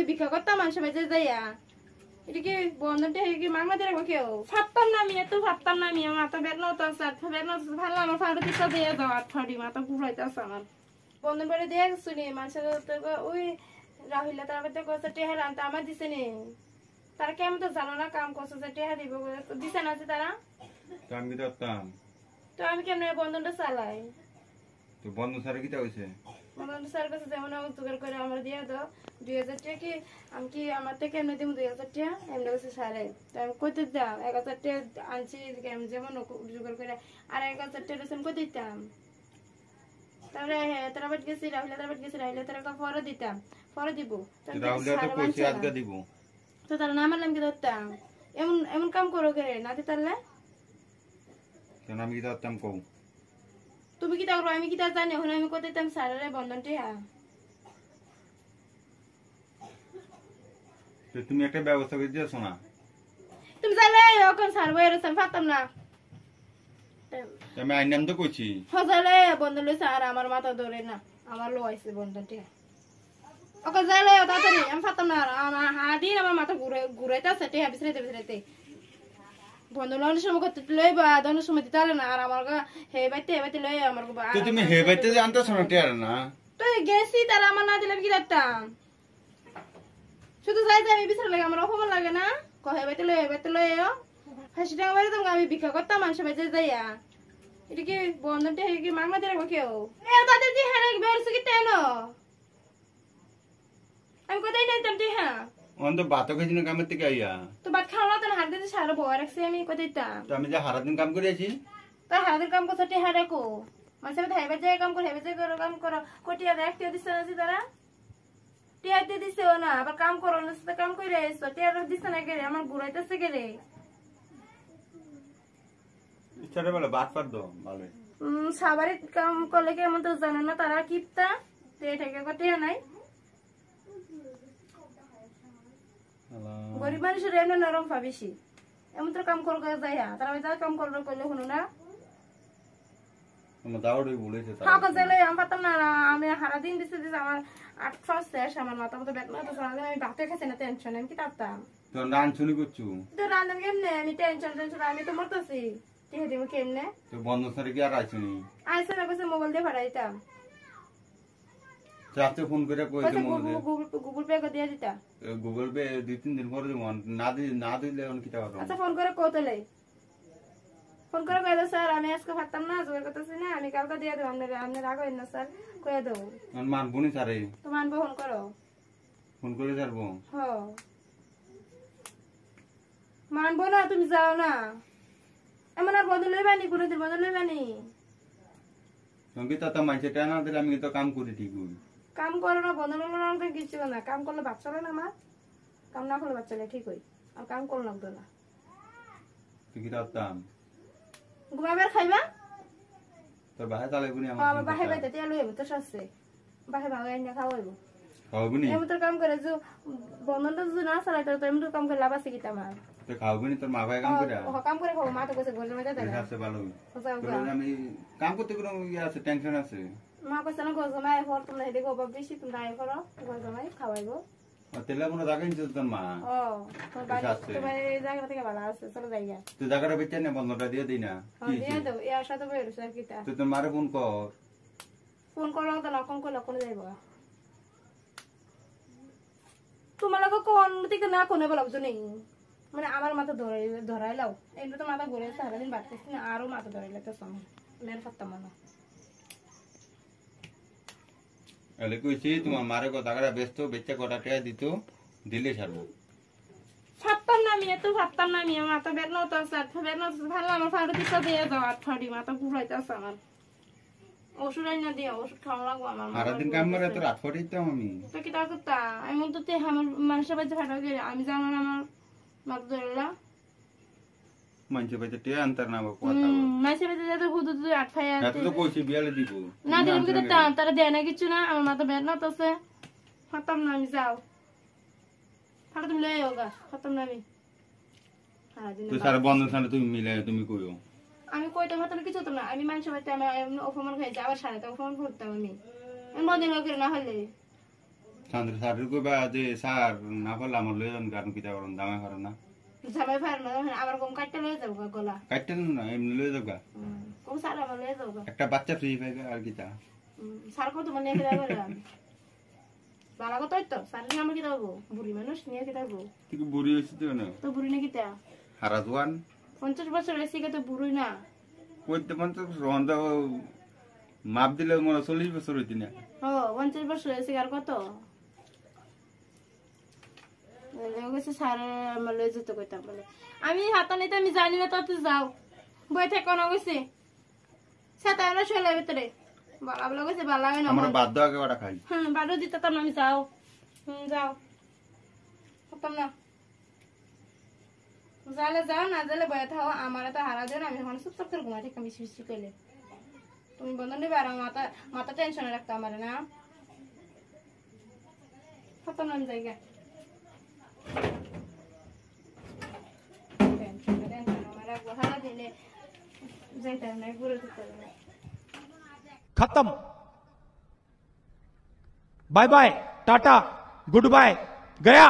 আমি ভিক্ষা করতাম মানুষের বাড়িতে যাইয়া এটা কি বন্ধনটা কি মাগনা দিয়ে রাখবো কেউ ফাটতাম না আমি এত ফাটতাম না আমি মাথা বেদনা হতো আছে বেদনা ভালো আমার ফাড়ে দিতে দিয়ে দাও আর ফাড়ি মাথা ঘুরাইতে আছে আমার বন্ধন করে দিয়ে শুনি মানুষের ওই রাহুল্লা তার বাড়িতে কষ্ট টেহার আনতে আমার দিছে নি তারা কেমন তো জানো না কাম করছে যে টেহা দিব দিছে না আছে তারা তো আমি কেমন বন্ধনটা চালাই তো বন্ধন স্যার কি হয়েছে বন্ধন স্যার কাছে যেমন জোগাড় করে আমার দিয়ে দাও 2000 টাকা কি আমি কি আমার থেকে এমনি দিব 2000 টাকা এমনি কাছে সারে তো আমি কইতে দাও 1000 টাকা আনছি আমি যেমন জোগাড় করে আর 1000 টাকা রেশন কই দিতাম তাহলে তারা বাট গেছি রাহুল তারা বাট গেছি রাহুল তারা পরে দিতাম পরে দিব রাহুল তো কইছি আজকে দিব তো তারা না মারলাম কি ধরতাম এমন এমন কাম করো করে না দিতালে কেন আমি কি ধরতাম কও তুমি কি তাও আমি কি তা জানি এখন আমি কই দিতাম সারারে বন্ধনটি তো তুমি একটা ব্যবস্থা করে দিয়েছো না তুমি জানলে ওখান সারবো এরকম ফাতাম না আমি আইনাম তো কইছি হজালে বন্ধন লইছে আর আমার মাথা ধরে না আমার লো আইছে বন্ধনটি ওকে জানলে তাড়াতাড়ি আমি ফাতাম না আমার হাদিন আমার মাথা ঘুরাইতেছে টিয়া বিছরাইতে বন্ধন লোনের সময় করতে লইবা দনের সময় দিতে না আর আমার হে বাইতে লই আমার তো তুমি হে বাইতে যে আনতেছ না টিয়ার না তো গেছি তারা আমার না দিলে কি করতাম শুধু যাই আমি বিচার লাগে আমার অপমান লাগে না কহে বাইতে লই হাসি টাকা মারি তুমি আমি ভিক্ষা করতাম মানুষের বাড়িতে যাইয়া এটা কি বন্ধনটা কি মাগনা দিয়ে রাখবো কেউ তাদের যে হ্যাঁ বেরোছে কি তেন আমি কোথায় নিতাম যে হ্যাঁ অন্ত ভাত খাইছি না কামের থেকে আইয়া তো ভাত খাওয়া না তোর হাত দিতে সারা বয় রাখছি আমি কোথায় দিতাম তো আমি যে সারাদিন কাম করে আছি তা হাতের কাম করছো টিহা রাখো মানুষের বাড়িতে হাইবার যায় কাম করো হাইবার যায় কাম করো কোটিয়া একটিও দিচ্ছে না তারা টিয়া দিয়ে দিছে ও না আবার কাম করো না কাম করে এসো টিয়া দিচ্ছে না গেলে আমার ঘুরাইতেছে গেলে ইচ্ছাটা বলে ভাত পার দো ভালো সাবারে কাম করলে কেমন তো জানে না তারা কিপতা থেকে টিয়া নাই গরিব মানুষের এমনি নরম পা বেশি এমন তো কাম করো যায় তারা ওই কাম করলে করলে শুনো না আমি পারতাম না আমি সারা দিন দিতে আমার 8 শেষ আমার মাথা মতো বেতন আমি ভাতে খাইছি না টেনশন আমি কি পারতাম রান্ধুনি করছো তো রান্ধন কেমনে আমি টেনশন আমি তো মরতেছি ঠিক দিব কেমনে তো বন্ধ সারে কি আর আইছনি আইছে না কইছে মোবাইল দিয়ে পাঠাইতাম চাচা ফোন করে কই দে মোবাইল গুগল পে করে দিয়ে দিতা গুগল পে 2-3 দিন পরে দেব না দিলে অন কিটা হবে আচ্ছা ফোন করে কোতলে ফোন করে কইলো স্যার আমি আজকে পারতাম না জোর করতেছি না আমি কালকে দিয়ে দেব আপনি রাখবেন না স্যার কইয়া দেব মানবো নি স্যারে তো মানবো ফোন করে ছাড়বো হ্যাঁ মানবো না তুমি যাও না এমন আর বদল লইবানি কোনদিন বদল লইবানি সঙ্গীতা তো মাইছে টানা দিলে আমি তো কাম করি ঠিক কাম করো না বদল না কিছু না কাম করলে বাচ্চা না আমার কাম না করলে বাচ্চা ঠিক হই আর কাম করলে লাগতো না তুই কি রাখতাম ঘুমাবার খাইবা তোর বাহে তালে গুনি আমার বাহে বাইতে তেল লইব তো সস্তে বাহে ভাগাই না খাওয়াইব খাওয়াবনি এমন তো কাম করে যে বন্ধনটা যদি না চালাই তো এমন তো কাম করে লাভ আছে কি আমার তো খাওয়াবনি তোর মা ভাই কাম করে কাম করে খাবো মা তো কইছে ঘরের মধ্যে দেয় আছে ভালো আমি কাম করতে কোনো ইয়ে আছে টেনশন আছে মা কইছে না গজমাই হর তোমরা হেডে গো বেশি তোমরা আই করো গজমাই খাওয়াইবো তেলা মনে রাখেন তোর মা ও তোর বাড়ি তোমার এই জায়গা থেকে ভালো আছে চলো যাইয়া তুই জায়গাটা বেচে না বন্ধটা দিয়ে দেই না কি দিয়ে দাও এর সাথে বইরছ আর কিটা তুই তোর মারে ফোন করো তো না কোন যাইবো তোমার লাগো কোন থেকে না কোনে বলা বুঝো নেই মানে আমার মাথা ধরাই লাও এমনি তো মাথা ঘুরে সারাদিন বাড়তেছি না আরো মাথা ধরাই লাগতেছ আমার মেয়ের ফাত্তাম না এলে কইছি তোমার মারে টাকাটা ব্যস্ত বেচে কটা টাকা দিত দিলে ছাড়বো ফাত্তাম না আমি এত ফাত্তাম না আমি মাথা বেদনা তো আছে বেদনা ভালো আমার ফাড়ে দিতে দিয়ে দাও আর ফাড়ি মাথা ঘুরাইতেছে আমার ওষুধ আইনা দিয়া ওষুধ খাওয়া লাগবো আমার সারাদিন কাম করে তো রাত ফট দিতাম আমি তো কি তা করতা আমি তো আমার মানুষের বাড়িতে ফাটা গেলে আমি জানো না আমার মাথা ধরলা মানুষের বাড়িতে টিয়া আনতার না কথা মানুষের বাড়িতে যাতে হুদু তুই আটফাইয়া এত তো কইছি বিয়ালে দিব না দিলে কিন্তু তারা দেয় না কিছু না আমার মাথা বেদনা তো আছে ফাতাম না আমি যাও ফাটা তুমি লয়ে হোগা ফাতাম না আমি তুই সারা বন্ধ সামনে তুমি মিলে তুমি কইও আমি কইতে মতন কিছু তো না আমি মানুষের বাড়িতে আমি অপমান খাইছি আবার সারাতে অপমান করতাম আমি বদিন লোকের না হলে সান্দ্র সারের কইবা যে স্যার না পারলে আমার লয়ে যান কারণ কিতা করুন দামে করে না জামাই ফার মানে আবার কম কাটতে লয়ে যাবো গা গলা কাটতেন না এমনি লয়ে যাবা কম স্যার আমার লয়ে যাবো গা একটা বাচ্চা ফ্রি পাইবে আর কিতা স্যার কত মানে খেলা করে বালা কত তো স্যার নিয়ে আমার কি দেবো বুড়ি মানুষ নিয়ে কি দেবো তুই কি বুড়ি হইছিস তো না তো বুড়ি নাকি তা হারা জোয়ান 50 বছর হয়েছে তো বুড়ি না কইতে 50 রহন্দা মাপ দিলে মনে 40 বছর হইতি না ও 50 বছর হয়েছে আর কত গেছে স্যার আমার লয়ে যেতে কইতাম বলে আমি হাতা নিতে আমি জানি না তাতে যাও বই থেকে কোনো গেছে সেটা আমরা শোলের ভিতরে বালা বলা গেছে বালা হয় না আমরা বাধ্য আগে ওটা খাই বাড়ো দিতে তো আমি যাও যাও হতাম না যালে যাও না যালে বয়ে থাও আমার তো হারা দেন আমি এখন চুপচাপ করে ঘুমাই থেকে মিশি মিশি করলে তুমি বন্ধ নেবে আর মাথা মাথা টেনশনে রাখতো আমার না হতাম না জায়গা खत्म bye bye tata good bye गया